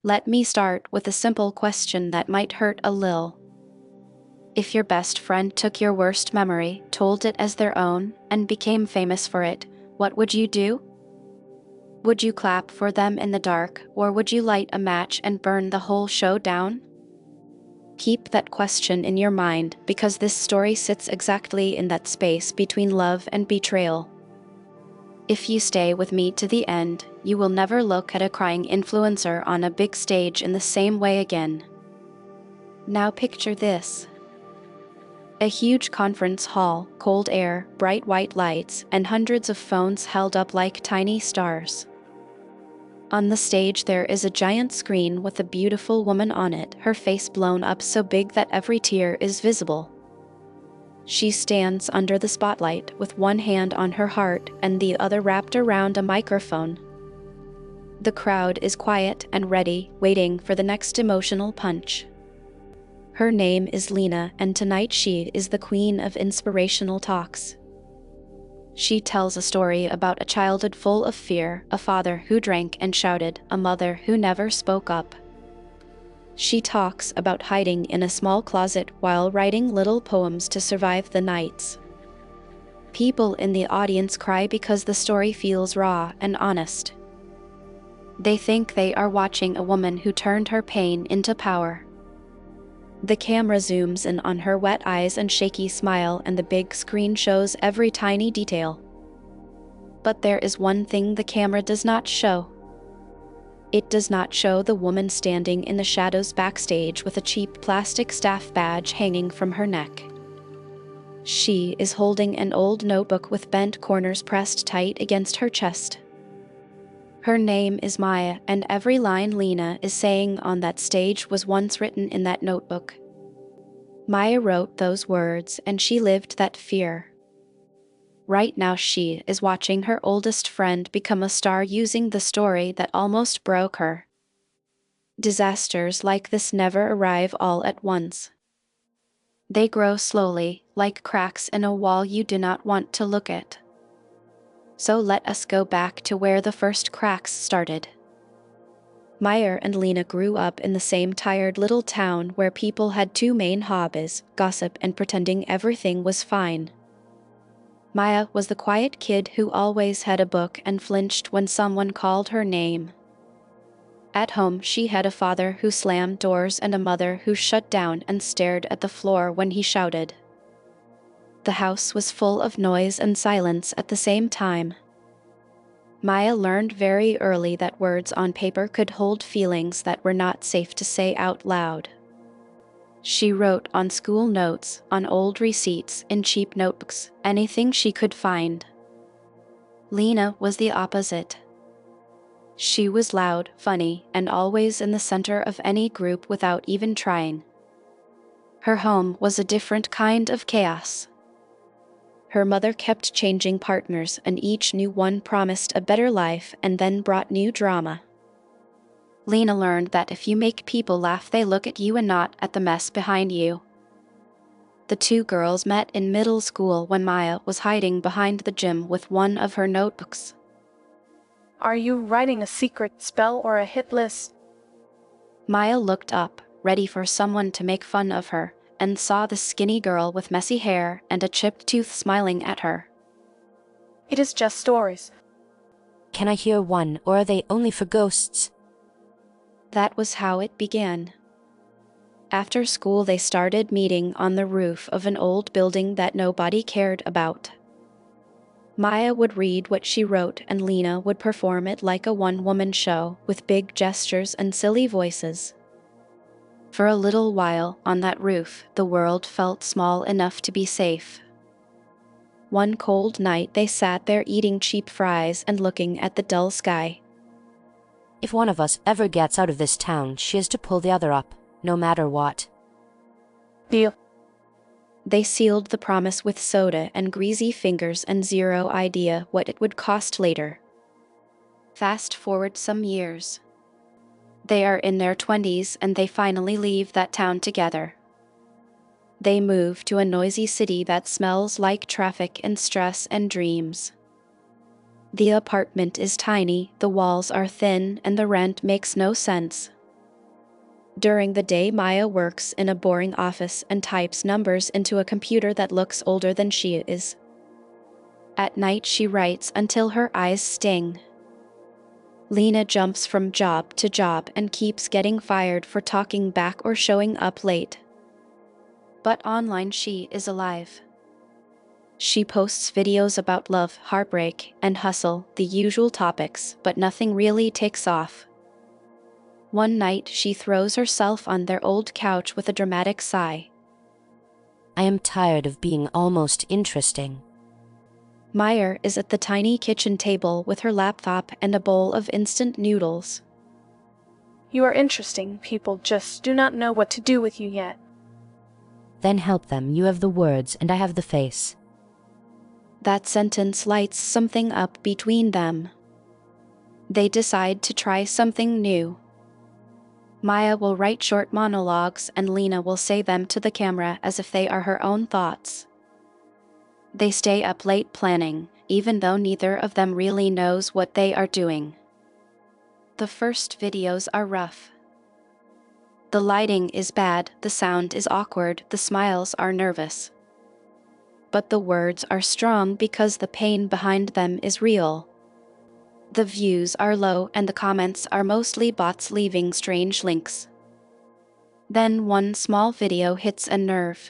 Let me start with a simple question that might hurt a lil. If your best friend took your worst memory, told it as their own, and became famous for it, what would you do? Would you clap for them in the dark, or would you light a match and burn the whole show down? Keep that question in your mind, because this story sits exactly in that space between love and betrayal. If you stay with me to the end, you will never look at a crying influencer on a big stage in the same way again. Now picture this. A huge conference hall, cold air, bright white lights, and hundreds of phones held up like tiny stars. On the stage there is a giant screen with a beautiful woman on it, her face blown up so big that every tear is visible. She stands under the spotlight with one hand on her heart and the other wrapped around a microphone. The crowd is quiet and ready, waiting for the next emotional punch. Her name is Lena, and tonight she is the queen of inspirational talks. She tells a story about a childhood full of fear, a father who drank and shouted, a mother who never spoke up. She talks about hiding in a small closet while writing little poems to survive the nights. People in the audience cry because the story feels raw and honest. They think they are watching a woman who turned her pain into power. The camera zooms in on her wet eyes and shaky smile, and the big screen shows every tiny detail. But there is one thing the camera does not show. It does not show the woman standing in the shadows backstage with a cheap plastic staff badge hanging from her neck. She is holding an old notebook with bent corners pressed tight against her chest. Her name is Maya, and every line Lena is saying on that stage was once written in that notebook. Maya wrote those words, and she lived that fear. Right now she is watching her oldest friend become a star using the story that almost broke her. Disasters like this never arrive all at once. They grow slowly, like cracks in a wall you do not want to look at. So let us go back to where the first cracks started. Maya and Lena grew up in the same tired little town where people had two main hobbies, gossip and pretending everything was fine. Maya was the quiet kid who always had a book and flinched when someone called her name. At home, she had a father who slammed doors and a mother who shut down and stared at the floor when he shouted. The house was full of noise and silence at the same time. Maya learned very early that words on paper could hold feelings that were not safe to say out loud. She wrote on school notes, on old receipts, in cheap notebooks, anything she could find. Lena was the opposite. She was loud, funny, and always in the center of any group without even trying. Her home was a different kind of chaos. Her mother kept changing partners, and each new one promised a better life and then brought new drama. Lena learned that if you make people laugh, they look at you and not at the mess behind you. The two girls met in middle school when Maya was hiding behind the gym with one of her notebooks. Are you writing a secret spell or a hit list? Maya looked up, ready for someone to make fun of her, and saw the skinny girl with messy hair and a chipped tooth smiling at her. It is just stories. Can I hear one, or are they only for ghosts? That was how it began. After school, they started meeting on the roof of an old building that nobody cared about. Maya would read what she wrote, and Lena would perform it like a one-woman show, with big gestures and silly voices. For a little while, on that roof, the world felt small enough to be safe. One cold night, they sat there eating cheap fries and looking at the dull sky. If one of us ever gets out of this town, she is to pull the other up, no matter what. Deal. They sealed the promise with soda and greasy fingers and zero idea what it would cost later. Fast forward some years. They are in their 20s and they finally leave that town together. They move to a noisy city that smells like traffic and stress and dreams. The apartment is tiny, the walls are thin, and the rent makes no sense. During the day, Maya works in a boring office and types numbers into a computer that looks older than she is. At night, she writes until her eyes sting. Lena jumps from job to job and keeps getting fired for talking back or showing up late. But online, she is alive. She posts videos about love, heartbreak, and hustle, the usual topics, but nothing really takes off. One night, she throws herself on their old couch with a dramatic sigh. I am tired of being almost interesting. Meyer is at the tiny kitchen table with her laptop and a bowl of instant noodles. You are interesting. People just do not know what to do with you yet. Then help them. You have the words and I have the face. That sentence lights something up between them. They decide to try something new. Maya will write short monologues and Lena will say them to the camera as if they are her own thoughts. They stay up late planning, even though neither of them really knows what they are doing. The first videos are rough. The lighting is bad, the sound is awkward, the smiles are nervous. But the words are strong because the pain behind them is real. The views are low and the comments are mostly bots leaving strange links. Then one small video hits a nerve.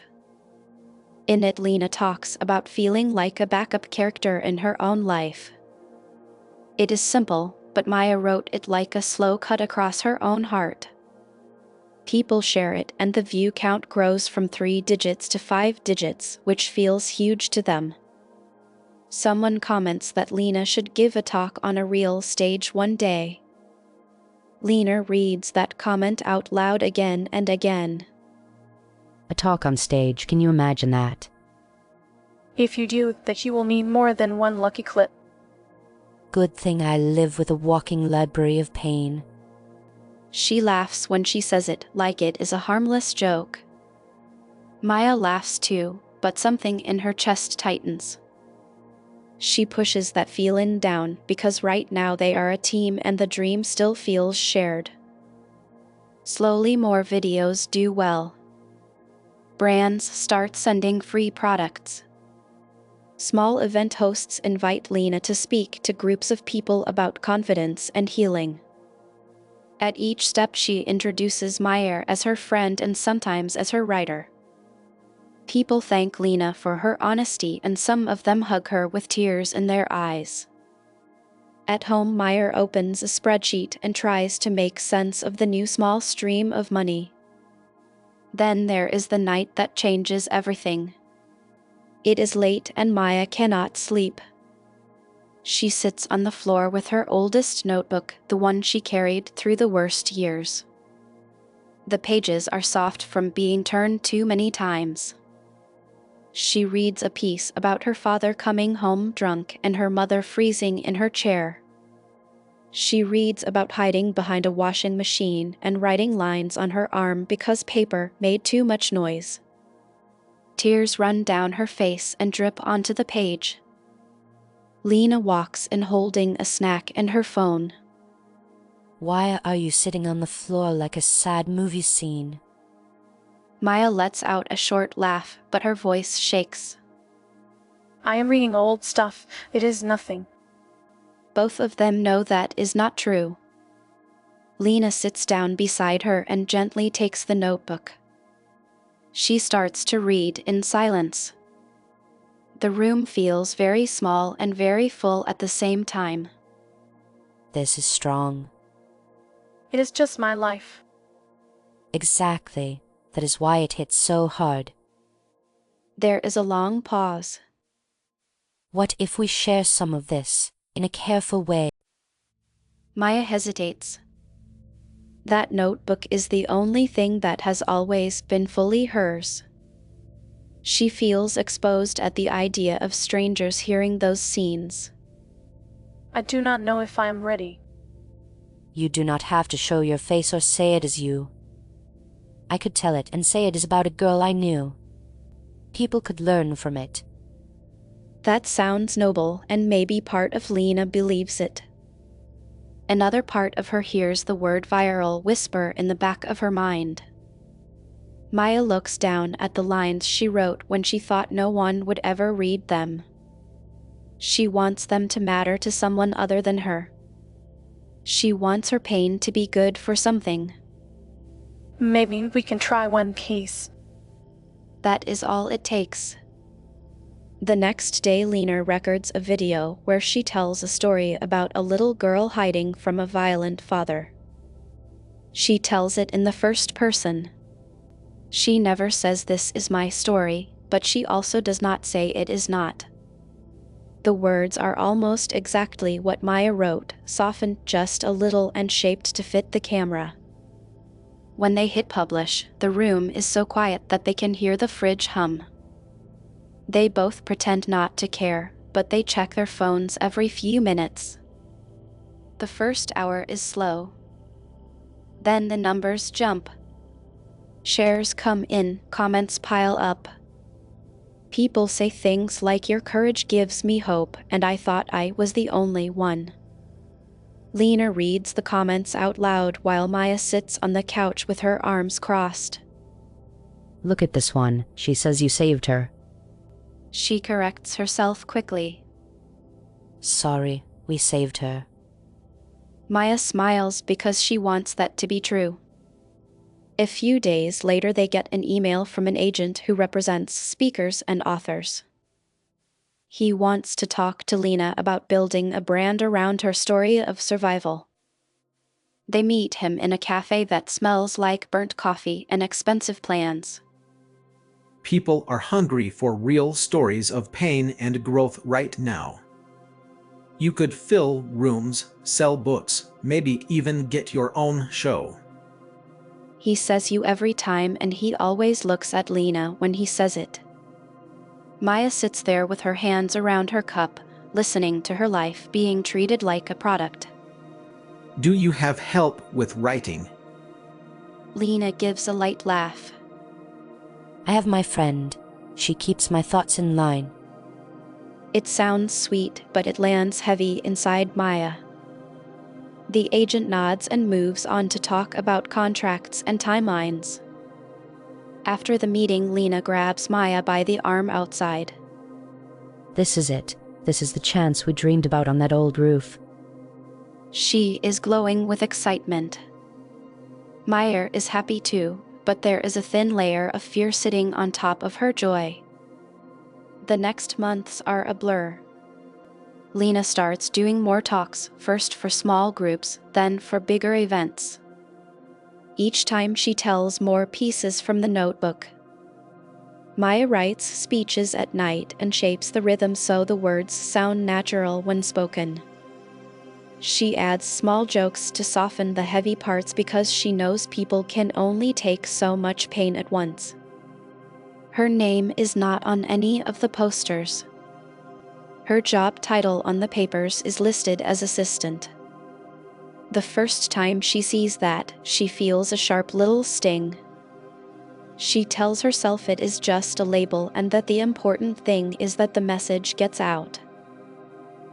In it, Lena talks about feeling like a backup character in her own life. It is simple, but Maya wrote it like a slow cut across her own heart. People share it and the view count grows from 3 digits to 5 digits, which feels huge to them. Someone comments that Lena should give a talk on a real stage one day. Lena reads that comment out loud again and again. A talk on stage, can you imagine that? If you do, that you will need more than one lucky clip. Good thing I live with a walking library of pain. She laughs when she says it, like it is a harmless joke. Maya laughs too, but something in her chest tightens. She pushes that feeling down because right now they are a team and the dream still feels shared. Slowly more videos do well. Brands start sending free products. Small event hosts invite Lena to speak to groups of people about confidence and healing. At each step she introduces Meyer as her friend and sometimes as her writer. People thank Lena for her honesty and some of them hug her with tears in their eyes. At home, Meyer opens a spreadsheet and tries to make sense of the new small stream of money. Then there is the night that changes everything. It is late and Maya cannot sleep. She sits on the floor with her oldest notebook, the one she carried through the worst years. The pages are soft from being turned too many times. She reads a piece about her father coming home drunk and her mother freezing in her chair. She reads about hiding behind a washing machine and writing lines on her arm because paper made too much noise. Tears run down her face and drip onto the page. Lena walks in holding a snack and her phone. Why are you sitting on the floor like a sad movie scene? Maya lets out a short laugh, but her voice shakes. I am reading old stuff. It is nothing. Both of them know that is not true. Lena sits down beside her and gently takes the notebook. She starts to read in silence. The room feels very small and very full at the same time. This is strong. It is just my life. Exactly. That is why it hits so hard. There is a long pause. What if we share some of this in a careful way? Maya hesitates. That notebook is the only thing that has always been fully hers. She feels exposed at the idea of strangers hearing those scenes. I do not know if I am ready. You do not have to show your face or say it is you. I could tell it and say it is about a girl I knew. People could learn from it. That sounds noble, and maybe part of Lena believes it. Another part of her hears the word viral whisper in the back of her mind. Maya looks down at the lines she wrote when she thought no one would ever read them. She wants them to matter to someone other than her. She wants her pain to be good for something. Maybe we can try one piece. That is all it takes. The next day, Lena records a video where she tells a story about a little girl hiding from a violent father. She tells it in the first person. She never says this is my story, but she also does not say it is not. The words are almost exactly what Maya wrote, softened just a little and shaped to fit the camera. When they hit publish, the room is so quiet that they can hear the fridge hum. They both pretend not to care, but they check their phones every few minutes. The first hour is slow. Then the numbers jump. Shares come in, comments pile up. People say things like "Your courage gives me hope," and "I thought I was the only one." Lena reads the comments out loud while Maya sits on the couch with her arms crossed. Look at this one. She says you saved her. She corrects herself quickly. Sorry, we saved her. Maya smiles because she wants that to be true. A few days later, they get an email from an agent who represents speakers and authors. He wants to talk to Lena about building a brand around her story of survival. They meet him in a cafe that smells like burnt coffee and expensive plans. People are hungry for real stories of pain and growth right now. You could fill rooms, sell books, maybe even get your own show. He says you every time, and he always looks at Lena when he says it. Maya sits there with her hands around her cup, listening to her life being treated like a product. Do you have help with writing? Lena gives a light laugh. I have my friend. She keeps my thoughts in line. It sounds sweet, but it lands heavy inside Maya. The agent nods and moves on to talk about contracts and timelines. After the meeting, Lena grabs Maya by the arm outside. This is it. This is the chance we dreamed about on that old roof. She is glowing with excitement. Maya is happy too, but there is a thin layer of fear sitting on top of her joy. The next months are a blur. Lena starts doing more talks, first for small groups, then for bigger events. Each time she tells more pieces from the notebook. Maya writes speeches at night and shapes the rhythm so the words sound natural when spoken. She adds small jokes to soften the heavy parts because she knows people can only take so much pain at once. Her name is not on any of the posters. Her job title on the papers is listed as assistant. The first time she sees that, she feels a sharp little sting. She tells herself it is just a label and that the important thing is that the message gets out.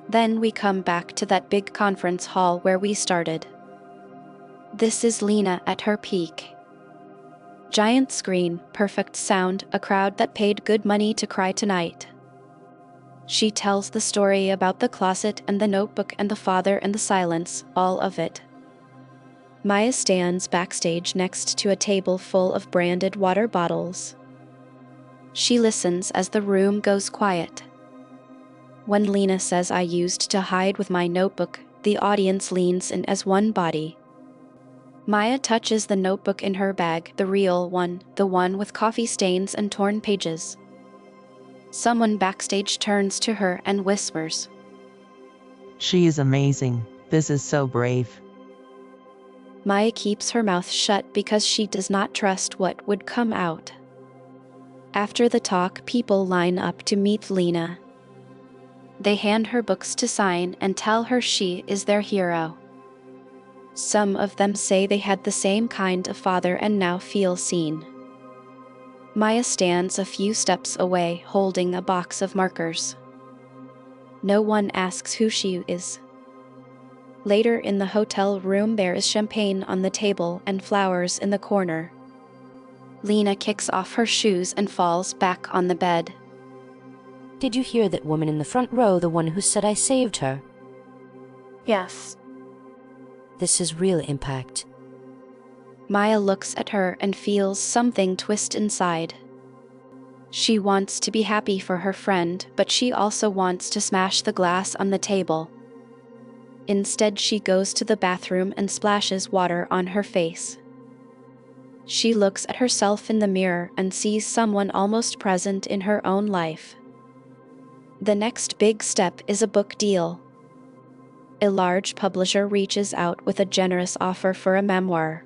Then we come back to that big conference hall where we started. This is Lena at her peak. Giant screen, perfect sound, a crowd that paid good money to cry tonight. She tells the story about the closet and the notebook and the father and the silence, all of it. Maya stands backstage next to a table full of branded water bottles. She listens as the room goes quiet. When Lena says "I used to hide with my notebook," the audience leans in as one body. Maya touches the notebook in her bag, the real one, the one with coffee stains and torn pages. Someone backstage turns to her and whispers, She is amazing. This is so brave. Maya keeps her mouth shut because she does not trust what would come out. After the talk, people line up to meet Lena. They hand her books to sign and tell her she is their hero. Some of them say they had the same kind of father and now feel seen. Maya stands a few steps away, holding a box of markers. No one asks who she is. Later in the hotel room, there is champagne on the table and flowers in the corner. Lena kicks off her shoes and falls back on the bed. Did you hear that woman in the front row, the one who said I saved her? Yes. This is real impact. Maya looks at her and feels something twist inside. She wants to be happy for her friend, but she also wants to smash the glass on the table. Instead, she goes to the bathroom and splashes water on her face. She looks at herself in the mirror and sees someone almost present in her own life. The next big step is a book deal. A large publisher reaches out with a generous offer for a memoir.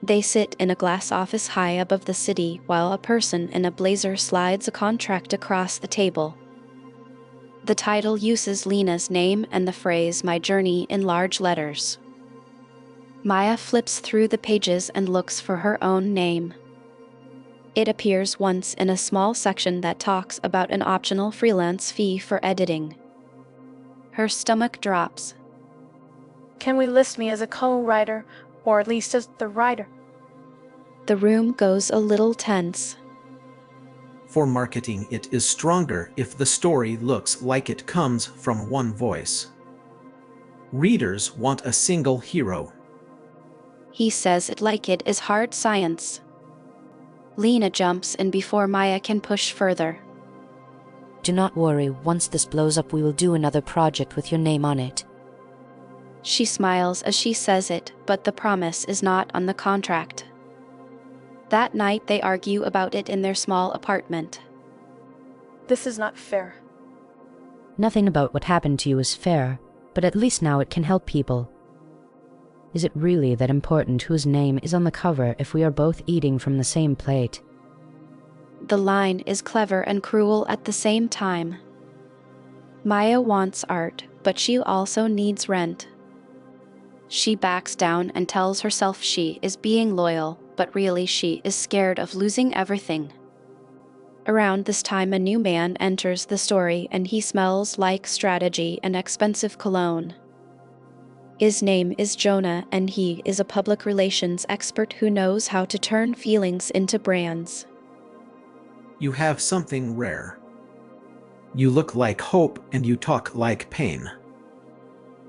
They sit in a glass office high above the city while a person in a blazer slides a contract across the table. The title uses Lena's name and the phrase "My Journey" in large letters. Maya flips through the pages and looks for her own name. It appears once in a small section that talks about an optional freelance fee for editing. Her stomach drops. Can we list me as a co-writer, or at least as the writer? The room goes a little tense. For marketing, it is stronger if the story looks like it comes from one voice. Readers want a single hero. He says it like it is hard science. Lena jumps in before Maya can push further. Do not worry, once this blows up we will do another project with your name on it. She smiles as she says it, but the promise is not on the contract. That night they argue about it in their small apartment. This is not fair. Nothing about what happened to you is fair, but at least now it can help people. Is it really that important whose name is on the cover if we are both eating from the same plate? The line is clever and cruel at the same time. Maya wants art, but she also needs rent. She backs down and tells herself she is being loyal, but really she is scared of losing everything. Around this time, a new man enters the story and he smells like strategy and expensive cologne. His name is Jonah and he is a public relations expert who knows how to turn feelings into brands. You have something rare. You look like hope and you talk like pain.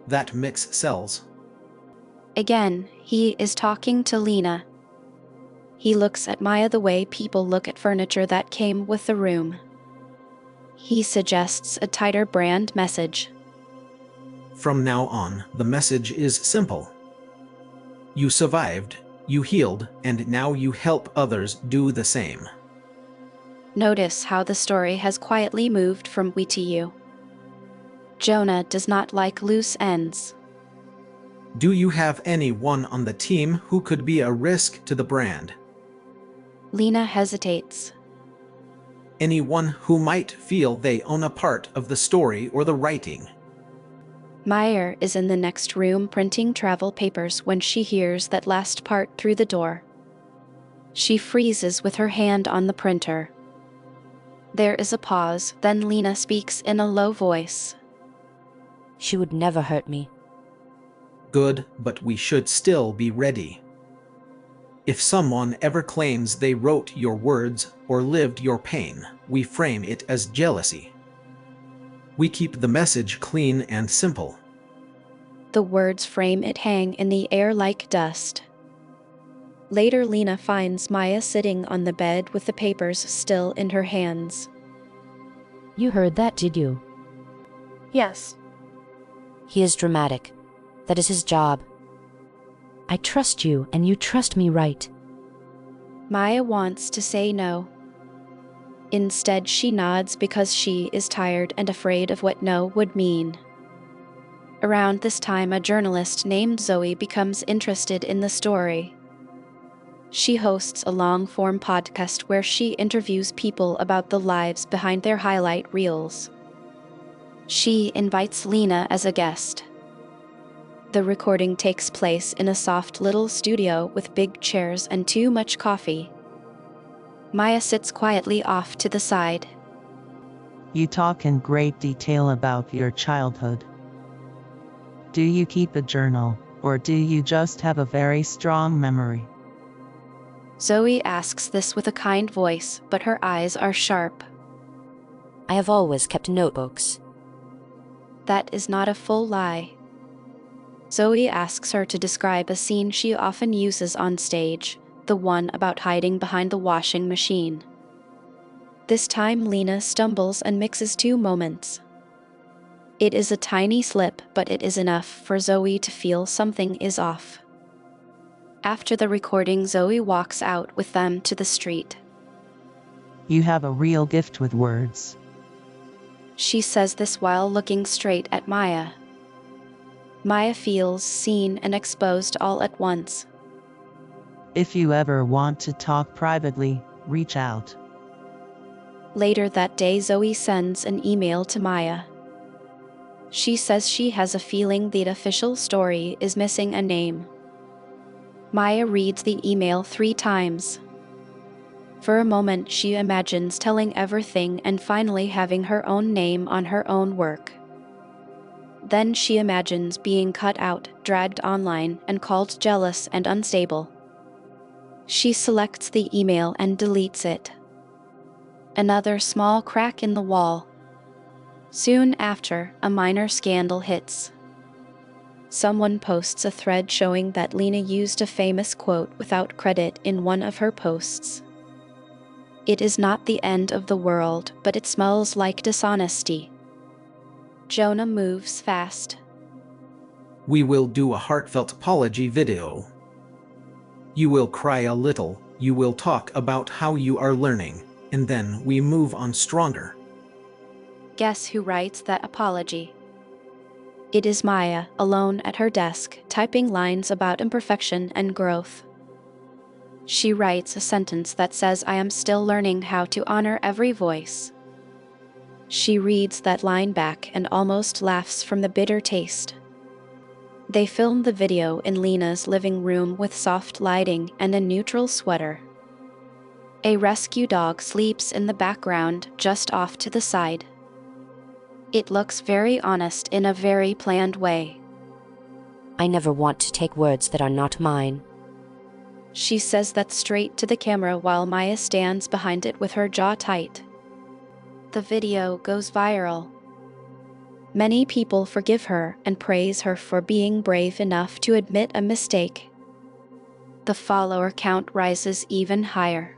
That mix sells. Again, he is talking to Lena. He looks at Maya the way people look at furniture that came with the room. He suggests a tighter brand message. From now on, the message is simple. You survived, you healed, and now you help others do the same. Notice how the story has quietly moved from we to you. Jonah does not like loose ends. Do you have anyone on the team who could be a risk to the brand? Lena hesitates. Anyone who might feel they own a part of the story or the writing? Meyer is in the next room printing travel papers when she hears that last part through the door. She freezes with her hand on the printer. There is a pause, then Lena speaks in a low voice. She would never hurt me. Good, but we should still be ready. If someone ever claims they wrote your words or lived your pain, we frame it as jealousy. We keep the message clean and simple. The words frame it hang in the air like dust. Later, Lena finds Maya sitting on the bed with the papers still in her hands. You heard that, did you? Yes. He is dramatic. That is his job. I trust you, and you trust me, right? Maya wants to say no. Instead, she nods because she is tired and afraid of what no would mean. Around this time, a journalist named Zoe becomes interested in the story. She hosts a long-form podcast where she interviews people about the lives behind their highlight reels. She invites Lena as a guest. The recording takes place in a soft little studio with big chairs and too much coffee. Maya sits quietly off to the side. You talk in great detail about your childhood. Do you keep a journal, or do you just have a very strong memory? Zoe asks this with a kind voice, but her eyes are sharp. I have always kept notebooks. That is not a full lie. Zoe asks her to describe a scene she often uses on stage, the one about hiding behind the washing machine. This time Lena stumbles and mixes two moments. It is a tiny slip, but it is enough for Zoe to feel something is off. After the recording, Zoe walks out with them to the street. You have a real gift with words. She says this while looking straight at Maya. Maya feels seen and exposed all at once. If you ever want to talk privately, reach out. Later that day, Zoe sends an email to Maya. She says she has a feeling the official story is missing a name. Maya reads the email 3 times. For a moment, she imagines telling everything and finally having her own name on her own work. Then she imagines being cut out, dragged online, and called jealous and unstable. She selects the email and deletes it. Another small crack in the wall. Soon after, a minor scandal hits. Someone posts a thread showing that Lena used a famous quote without credit in one of her posts. It is not the end of the world, but it smells like dishonesty. Jonah moves fast. We will do a heartfelt apology video. You will cry a little, you will talk about how you are learning, and then we move on stronger. Guess who writes that apology? It is Maya, alone at her desk, typing lines about imperfection and growth. She writes a sentence that says, "I am still learning how to honor every voice." She reads that line back and almost laughs from the bitter taste. They film the video in Lena's living room with soft lighting and a neutral sweater. A rescue dog sleeps in the background just off to the side. It looks very honest in a very planned way. I never want to take words that are not mine. She says that straight to the camera while Maya stands behind it with her jaw tight. The video goes viral. Many people forgive her and praise her for being brave enough to admit a mistake. The follower count rises even higher.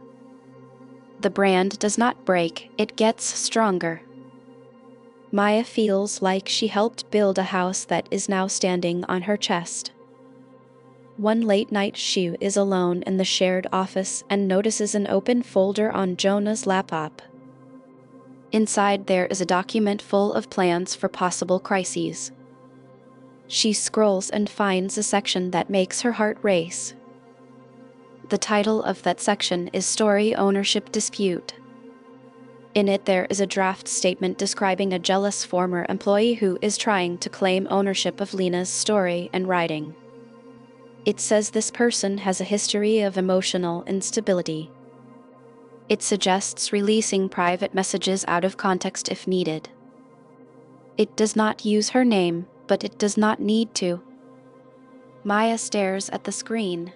The brand does not break, it gets stronger. Maya feels like she helped build a house that is now standing on her chest. One late night, she is alone in the shared office and notices an open folder on Jonah's laptop. Inside there is a document full of plans for possible crises. She scrolls and finds a section that makes her heart race. The title of that section is Story Ownership Dispute. In it there is a draft statement describing a jealous former employee who is trying to claim ownership of Lena's story and writing. It says this person has a history of emotional instability. It suggests releasing private messages out of context if needed. It does not use her name, but it does not need to. Maya stares at the screen.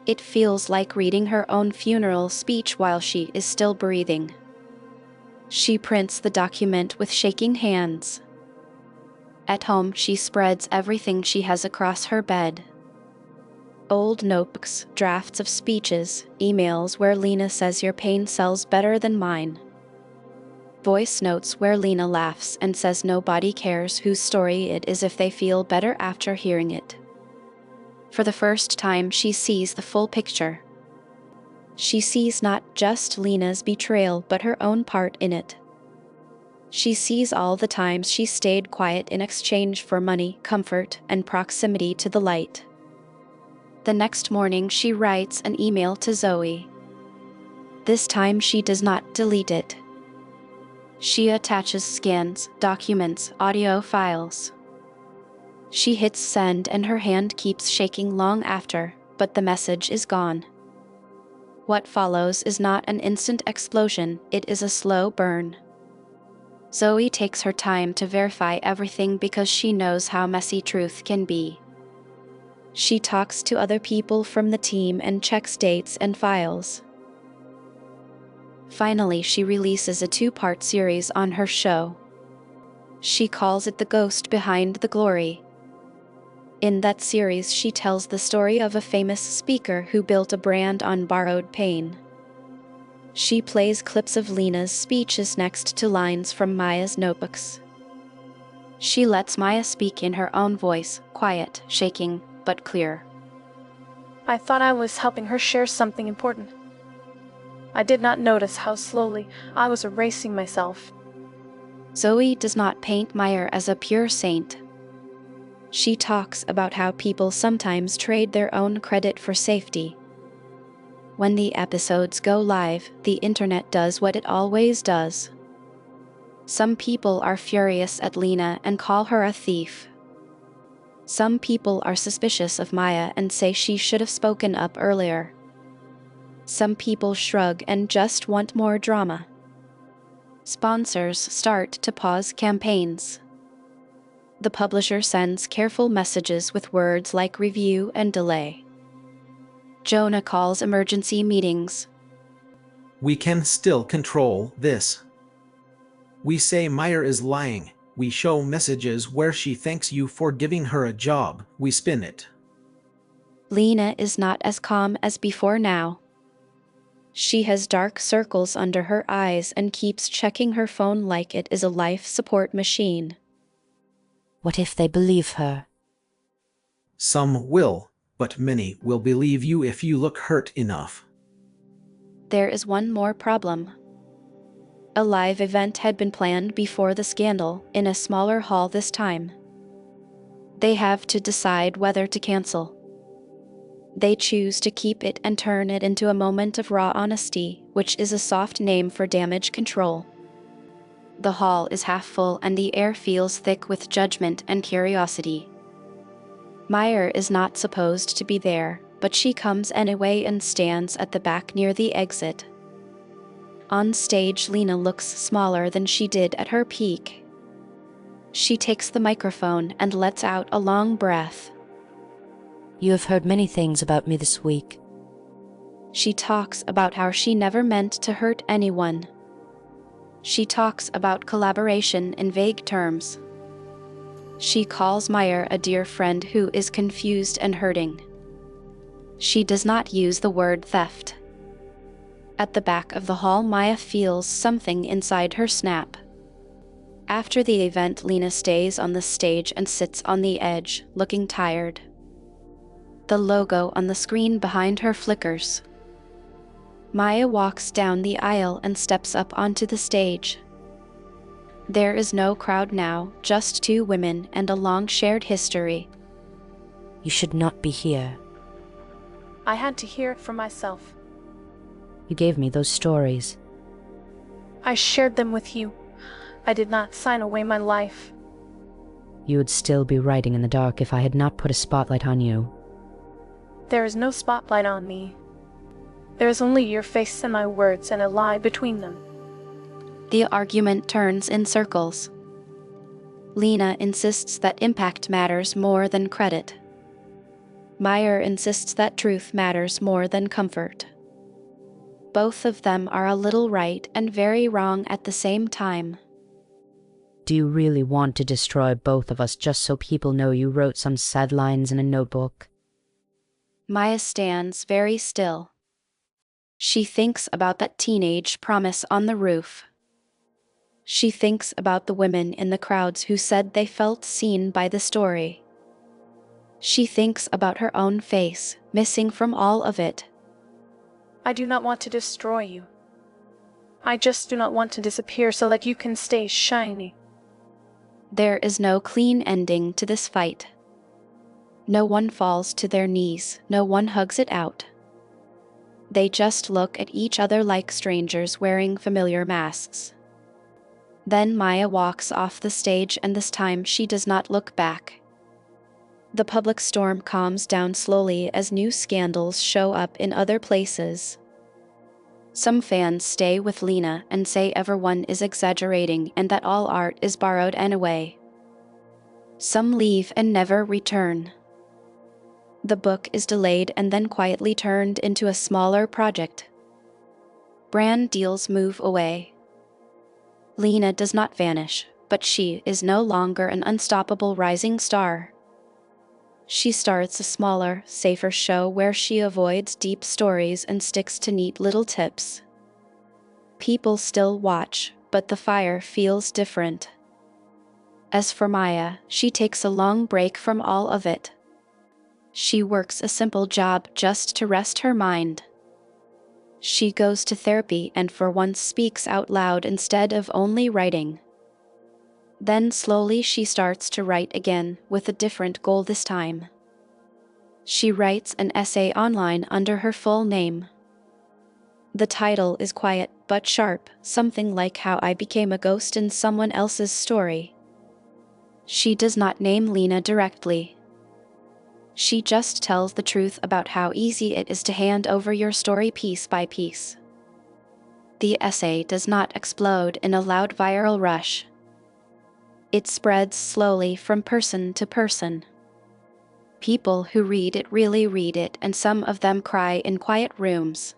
It feels like reading her own funeral speech while she is still breathing. She prints the document with shaking hands. At home, she spreads everything she has across her bed. Old notebooks, drafts of speeches, emails where Lena says your pain sells better than mine. Voice notes where Lena laughs and says nobody cares whose story it is if they feel better after hearing it. For the first time, she sees the full picture. She sees not just Lena's betrayal but her own part in it. She sees all the times she stayed quiet in exchange for money, comfort, and proximity to the light. The next morning, she writes an email to Zoe. This time, she does not delete it. She attaches scans, documents, audio files. She hits send and her hand keeps shaking long after, but the message is gone. What follows is not an instant explosion, it is a slow burn. Zoe takes her time to verify everything because she knows how messy truth can be. She talks to other people from the team and checks dates and files. Finally, she releases a 2-part series on her show. She calls it The Ghost Behind the Glory. In that series, she tells the story of a famous speaker who built a brand on borrowed pain. She plays clips of Lena's speeches next to lines from Maya's notebooks. She lets Maya speak in her own voice, quiet, shaking, but clear. I thought I was helping her share something important. I did not notice how slowly I was erasing myself. Zoe does not paint Maya as a pure saint. She talks about how people sometimes trade their own credit for safety. When the episodes go live, the internet does what it always does. Some people are furious at Lena and call her a thief. Some people are suspicious of Maya and say she should have spoken up earlier. Some people shrug and just want more drama. Sponsors start to pause campaigns. The publisher sends careful messages with words like review and delay. Jonah calls emergency meetings. We can still control this. We say Meyer is lying. We show messages where she thanks you for giving her a job. We spin it. Lena is not as calm as before now. She has dark circles under her eyes and keeps checking her phone like it is a life support machine. What if they believe her? Some will, but many will believe you if you look hurt enough. There is one more problem. A live event had been planned before the scandal, in a smaller hall this time. They have to decide whether to cancel. They choose to keep it and turn it into a moment of raw honesty, which is a soft name for damage control. The hall is half full and the air feels thick with judgment and curiosity. Meyer is not supposed to be there, but she comes anyway and stands at the back near the exit. On stage, Lena looks smaller than she did at her peak. She takes the microphone and lets out a long breath. You have heard many things about me this week. She talks about how she never meant to hurt anyone. She talks about collaboration in vague terms. She calls Meyer a dear friend who is confused and hurting. She does not use the word theft. At the back of the hall, Maya feels something inside her snap. After the event, Lena stays on the stage and sits on the edge, looking tired. The logo on the screen behind her flickers. Maya walks down the aisle and steps up onto the stage. There is no crowd now, just 2 women and a long shared history. You should not be here. I had to hear it for myself. You gave me those stories. I shared them with you. I did not sign away my life. You would still be writing in the dark if I had not put a spotlight on you. There is no spotlight on me. There is only your face and my words and a lie between them. The argument turns in circles. Lena insists that impact matters more than credit. Meyer insists that truth matters more than comfort. Both of them are a little right and very wrong at the same time. Do you really want to destroy both of us just so people know you wrote some sad lines in a notebook? Maya stands very still. She thinks about that teenage promise on the roof. She thinks about the women in the crowds who said they felt seen by the story. She thinks about her own face, missing from all of it. I do not want to destroy you. I just do not want to disappear so that you can stay shiny. There is no clean ending to this fight. No one falls to their knees, no one hugs it out. They just look at each other like strangers wearing familiar masks. Then Maya walks off the stage, and this time she does not look back. The public storm calms down slowly as new scandals show up in other places. Some fans stay with Lena and say everyone is exaggerating and that all art is borrowed anyway. Some leave and never return. The book is delayed and then quietly turned into a smaller project. Brand deals move away. Lena does not vanish, but she is no longer an unstoppable rising star. She starts a smaller, safer show where she avoids deep stories and sticks to neat little tips. People still watch, but the fire feels different. As for Maya, she takes a long break from all of it. She works a simple job just to rest her mind. She goes to therapy and for once speaks out loud instead of only writing. Then slowly she starts to write again, with a different goal this time. She writes an essay online under her full name. The title is quiet but sharp, something like How I Became a Ghost in Someone Else's Story. She does not name Lena directly. She just tells the truth about how easy it is to hand over your story piece by piece. The essay does not explode in a loud viral rush. It spreads slowly from person to person. People who read it really read it, and some of them cry in quiet rooms.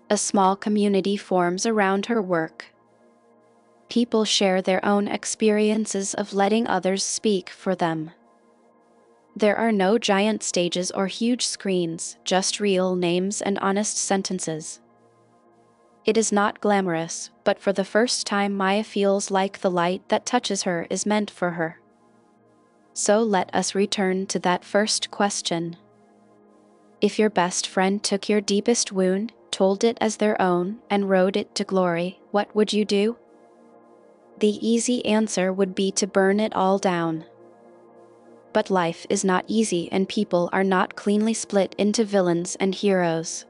A small community forms around her work. People share their own experiences of letting others speak for them. There are no giant stages or huge screens, just real names and honest sentences. It is not glamorous, but for the first time Maya feels like the light that touches her is meant for her. So let us return to that first question. If your best friend took your deepest wound, told it as their own, and rode it to glory, what would you do? The easy answer would be to burn it all down. But life is not easy and people are not cleanly split into villains and heroes.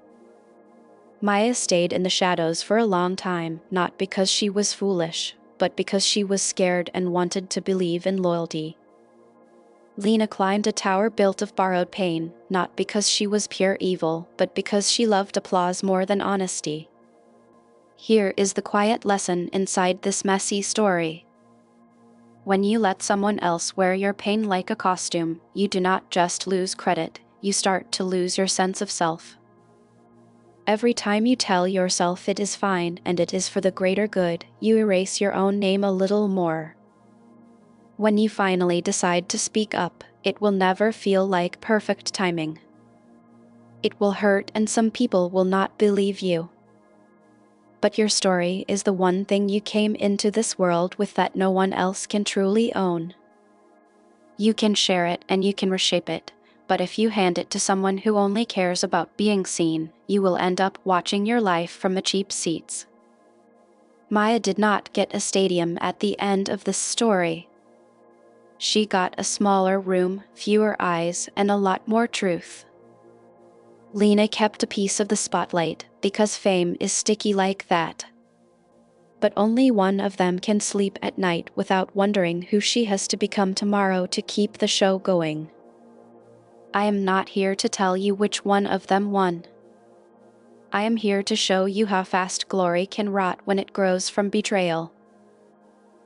Maya stayed in the shadows for a long time, not because she was foolish, but because she was scared and wanted to believe in loyalty. Lena climbed a tower built of borrowed pain, not because she was pure evil, but because she loved applause more than honesty. Here is the quiet lesson inside this messy story. When you let someone else wear your pain like a costume, you do not just lose credit, you start to lose your sense of self. Every time you tell yourself it is fine and it is for the greater good, you erase your own name a little more. When you finally decide to speak up, it will never feel like perfect timing. It will hurt and some people will not believe you. But your story is the one thing you came into this world with that no one else can truly own. You can share it and you can reshape it, but if you hand it to someone who only cares about being seen, you will end up watching your life from the cheap seats. Maya did not get a stadium at the end of this story. She got a smaller room, fewer eyes, and a lot more truth. Lena kept a piece of the spotlight, because fame is sticky like that. But only one of them can sleep at night without wondering who she has to become tomorrow to keep the show going. I am not here to tell you which one of them won. I am here to show you how fast glory can rot when it grows from betrayal.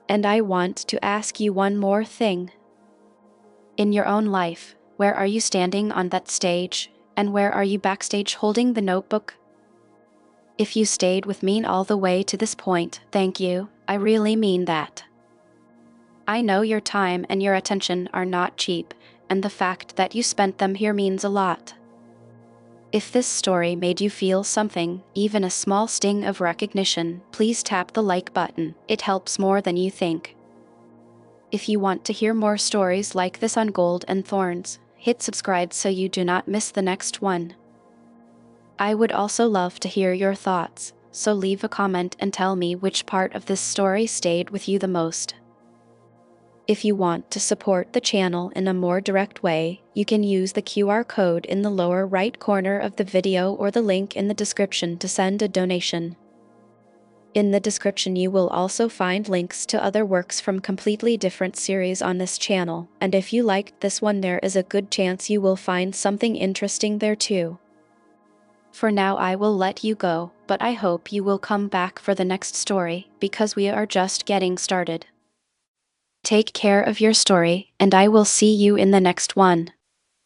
And I want to ask you one more thing. In your own life, where are you standing on that stage, and where are you backstage holding the notebook? If you stayed with me all the way to this point, thank you, I really mean that. I know your time and your attention are not cheap, and the fact that you spent them here means a lot. If this story made you feel something, even a small sting of recognition, please tap the like button. It helps more than you think. If you want to hear more stories like this on Gold and Thorns, hit subscribe so you do not miss the next one. I would also love to hear your thoughts, so leave a comment and tell me which part of this story stayed with you the most. If you want to support the channel in a more direct way, you can use the QR code in the lower right corner of the video or the link in the description to send a donation. In the description you will also find links to other works from completely different series on this channel, and if you liked this one there is a good chance you will find something interesting there too. For now, I will let you go, but I hope you will come back for the next story because we are just getting started. Take care of your story, and I will see you in the next one.